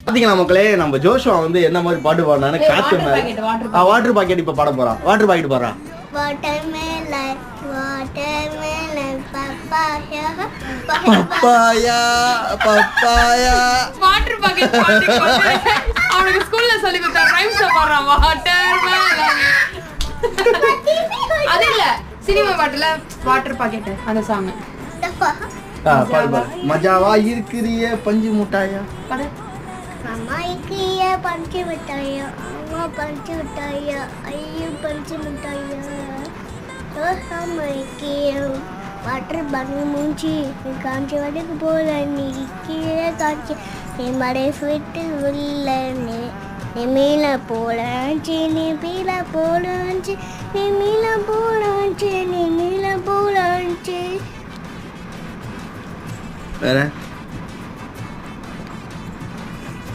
பாத்தீங்களா மக்களே, நம்ம ஜோஷுவா வந்து என்ன மாதிரி பாட்டு பாடுனான்னு காத்து வாட்டர் பாக்கெட் இப்ப பாட போறான். வாட்டர் பாக்கெட் பாடுறான். Watermelon watermelon papaya papaya papaya water packet அவனுக்கு ஸ்கூல்ல சொல்லி கொடுத்தா ரைம்ஸ் பாடுறான். வாட்டர்மெலன் அது இல்ல சினிமா பாட்டுல வாட்டர் பாக்கெட் அந்த சாங். மஜாவா இருக்கிறிய பஞ்சு முட்டாயா பாடு. அம்மா இருக்கிறிய பஞ்சு மிட்டாயா அம்மா பஞ்சு மிட்டாயா ஐயோ பஞ்சு மிட்டாயா அம்மா இருக்கிறிய வாட்டர் பண்ணி மூஞ்சி காஞ்சி வடக்கு போல நீ கீழே காய்ச்சி நீ மடை விட்டு உள்ள நீ மீள போலாச்சு நீ பீல போலாச்சு நீ மீள போலாச்சு நீ மீள போலாச்சு வேற